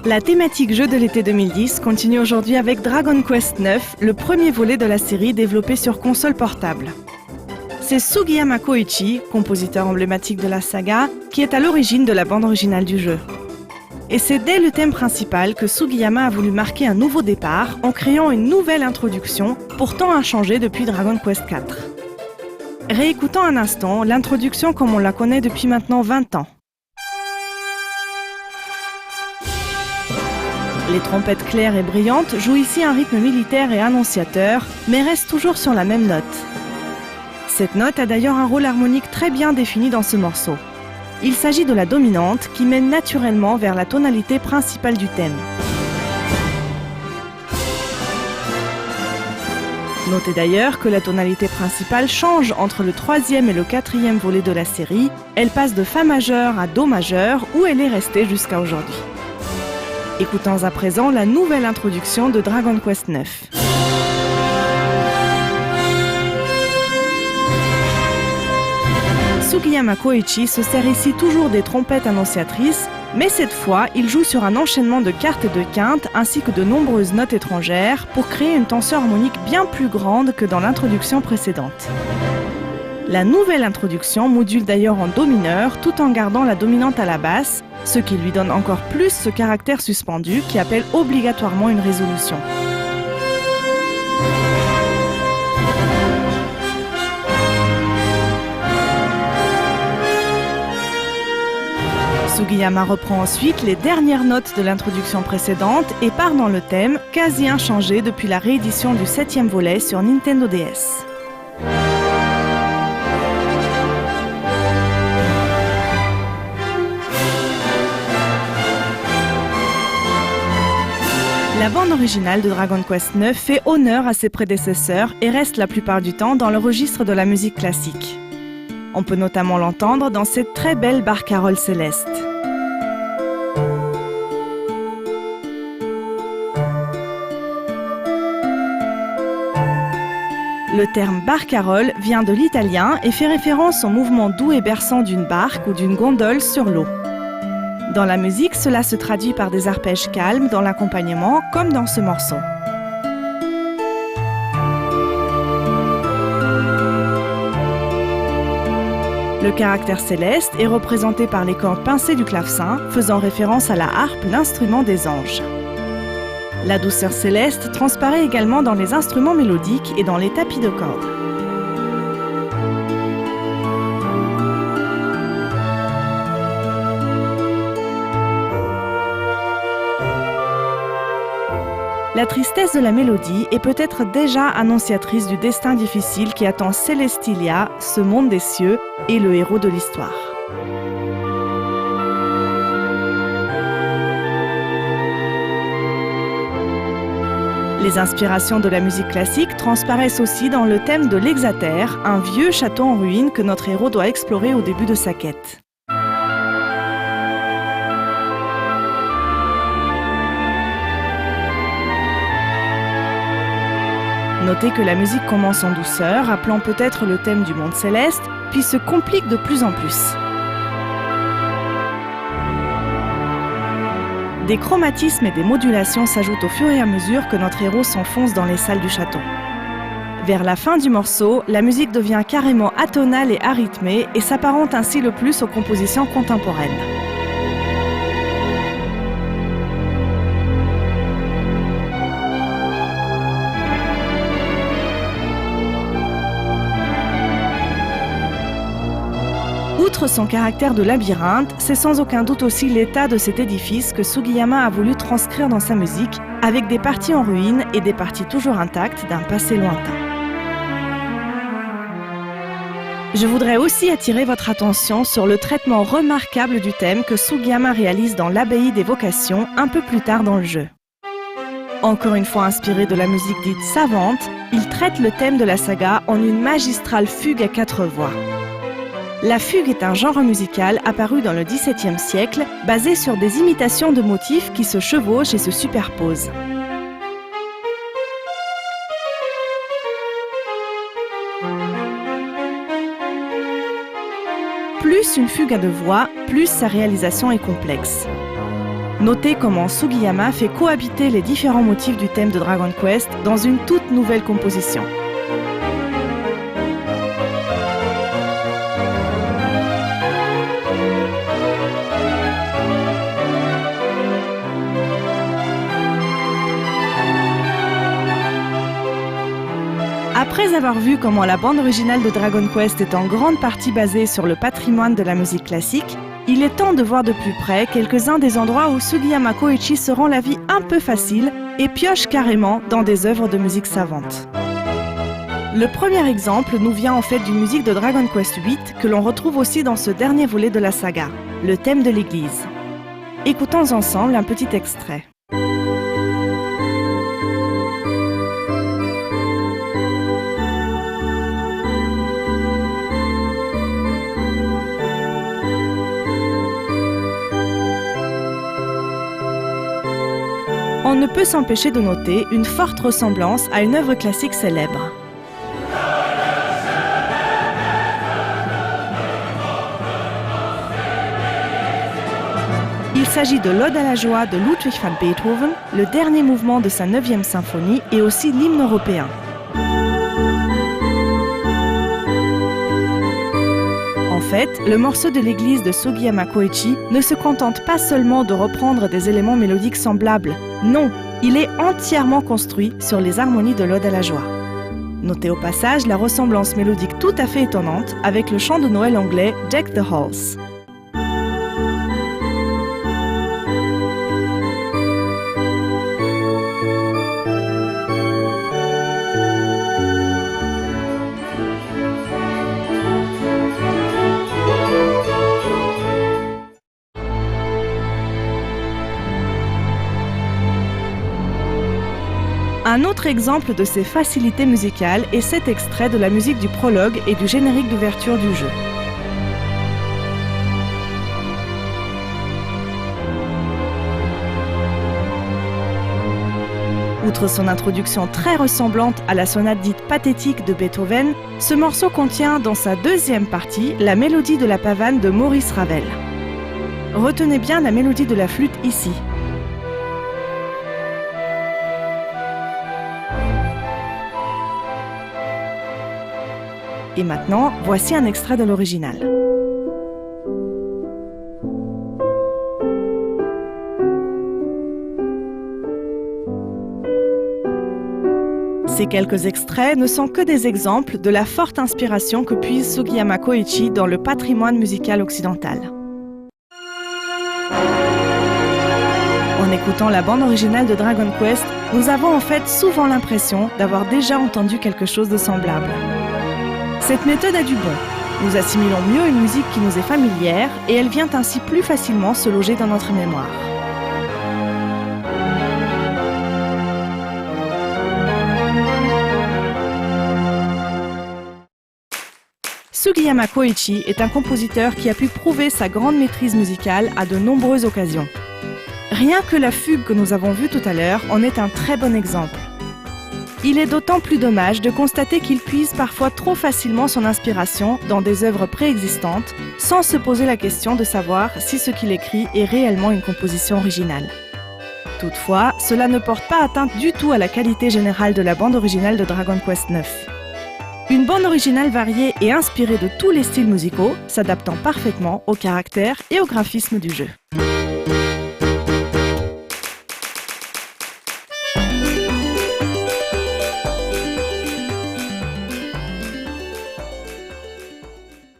La thématique jeu de l'été 2010 continue aujourd'hui avec Dragon Quest IX, le premier volet de la série développé sur console portable. C'est Sugiyama Koichi, compositeur emblématique de la saga, qui est à l'origine de la bande originale du jeu. Et c'est dès le thème principal que Sugiyama a voulu marquer un nouveau départ en créant une nouvelle introduction, pourtant inchangée depuis Dragon Quest IV. Réécoutons un instant l'introduction comme on la connaît depuis maintenant 20 ans. Les trompettes claires et brillantes jouent ici un rythme militaire et annonciateur, mais restent toujours sur la même note. Cette note a d'ailleurs un rôle harmonique très bien défini dans ce morceau. Il s'agit de la dominante qui mène naturellement vers la tonalité principale du thème. Notez d'ailleurs que la tonalité principale change entre le 3e et le 4e volet de la série. Elle passe de Fa majeur à Do majeur, où elle est restée jusqu'à aujourd'hui. Écoutons à présent la nouvelle introduction de Dragon Quest IX. Sugiyama Koichi se sert ici toujours des trompettes annonciatrices, mais cette fois, il joue sur un enchaînement de quartes et de quintes ainsi que de nombreuses notes étrangères pour créer une tension harmonique bien plus grande que dans l'introduction précédente. La nouvelle introduction module d'ailleurs en Do mineur tout en gardant la dominante à la basse, ce qui lui donne encore plus ce caractère suspendu qui appelle obligatoirement une résolution. Sugiyama reprend ensuite les dernières notes de l'introduction précédente et part dans le thème, quasi inchangé depuis la réédition du 7e volet sur Nintendo DS. La bande originale de Dragon Quest IX fait honneur à ses prédécesseurs et reste la plupart du temps dans le registre de la musique classique. On peut notamment l'entendre dans cette très belle barcarolle céleste. Le terme barcarolle vient de l'italien et fait référence au mouvement doux et berçant d'une barque ou d'une gondole sur l'eau. Dans la musique, cela se traduit par des arpèges calmes dans l'accompagnement, comme dans ce morceau. Le caractère céleste est représenté par les cordes pincées du clavecin, faisant référence à la harpe, l'instrument des anges. La douceur céleste transparaît également dans les instruments mélodiques et dans les tapis de cordes. La tristesse de la mélodie est peut-être déjà annonciatrice du destin difficile qui attend Celestilia, ce monde des cieux, et le héros de l'histoire. Les inspirations de la musique classique transparaissent aussi dans le thème de l'Exater, un vieux château en ruine que notre héros doit explorer au début de sa quête. Notez que la musique commence en douceur, rappelant peut-être le thème du monde céleste, puis se complique de plus en plus. Des chromatismes et des modulations s'ajoutent au fur et à mesure que notre héros s'enfonce dans les salles du château. Vers la fin du morceau, la musique devient carrément atonale et arythmée et s'apparente ainsi le plus aux compositions contemporaines. Outre son caractère de labyrinthe, c'est sans aucun doute aussi l'état de cet édifice que Sugiyama a voulu transcrire dans sa musique, avec des parties en ruine et des parties toujours intactes d'un passé lointain. Je voudrais aussi attirer votre attention sur le traitement remarquable du thème que Sugiyama réalise dans l'Abbaye des Vocations un peu plus tard dans le jeu. Encore une fois inspiré de la musique dite savante, il traite le thème de la saga en une magistrale fugue à 4 voix. La fugue est un genre musical apparu dans le XVIIe siècle, basé sur des imitations de motifs qui se chevauchent et se superposent. Plus une fugue a de voix, plus sa réalisation est complexe. Notez comment Sugiyama fait cohabiter les différents motifs du thème de Dragon Quest dans une toute nouvelle composition. Après avoir vu comment la bande originale de Dragon Quest est en grande partie basée sur le patrimoine de la musique classique, il est temps de voir de plus près quelques-uns des endroits où Sugiyama Koichi se rend la vie un peu facile et pioche carrément dans des œuvres de musique savante. Le premier exemple nous vient en fait d'une musique de Dragon Quest VIII que l'on retrouve aussi dans ce dernier volet de la saga, le thème de l'église. Écoutons ensemble un petit extrait. On ne peut s'empêcher de noter une forte ressemblance à une œuvre classique célèbre. Il s'agit de l'Ode à la joie de Ludwig van Beethoven, le dernier mouvement de sa 9e symphonie et aussi l'hymne européen. En fait, le morceau de l'église de Sugiyama Koichi ne se contente pas seulement de reprendre des éléments mélodiques semblables. Non, il est entièrement construit sur les harmonies de l'Ode à la joie. Notez au passage la ressemblance mélodique tout à fait étonnante avec le chant de Noël anglais Deck the Halls. Un autre exemple de ces facilités musicales est cet extrait de la musique du prologue et du générique d'ouverture du jeu. Outre son introduction très ressemblante à la sonate dite pathétique de Beethoven, ce morceau contient dans sa deuxième partie la mélodie de la pavane de Maurice Ravel. Retenez bien la mélodie de la flûte ici. Et maintenant, voici un extrait de l'original. Ces quelques extraits ne sont que des exemples de la forte inspiration que puise Sugiyama Koichi dans le patrimoine musical occidental. En écoutant la bande originale de Dragon Quest, nous avons en fait souvent l'impression d'avoir déjà entendu quelque chose de semblable. Cette méthode a du bon. Nous assimilons mieux une musique qui nous est familière et elle vient ainsi plus facilement se loger dans notre mémoire. Sugiyama Koichi est un compositeur qui a pu prouver sa grande maîtrise musicale à de nombreuses occasions. Rien que la fugue que nous avons vue tout à l'heure en est un très bon exemple. Il est d'autant plus dommage de constater qu'il puise parfois trop facilement son inspiration dans des œuvres préexistantes, sans se poser la question de savoir si ce qu'il écrit est réellement une composition originale. Toutefois, cela ne porte pas atteinte du tout à la qualité générale de la bande originale de Dragon Quest IX. Une bande originale variée et inspirée de tous les styles musicaux, s'adaptant parfaitement au caractère et au graphisme du jeu.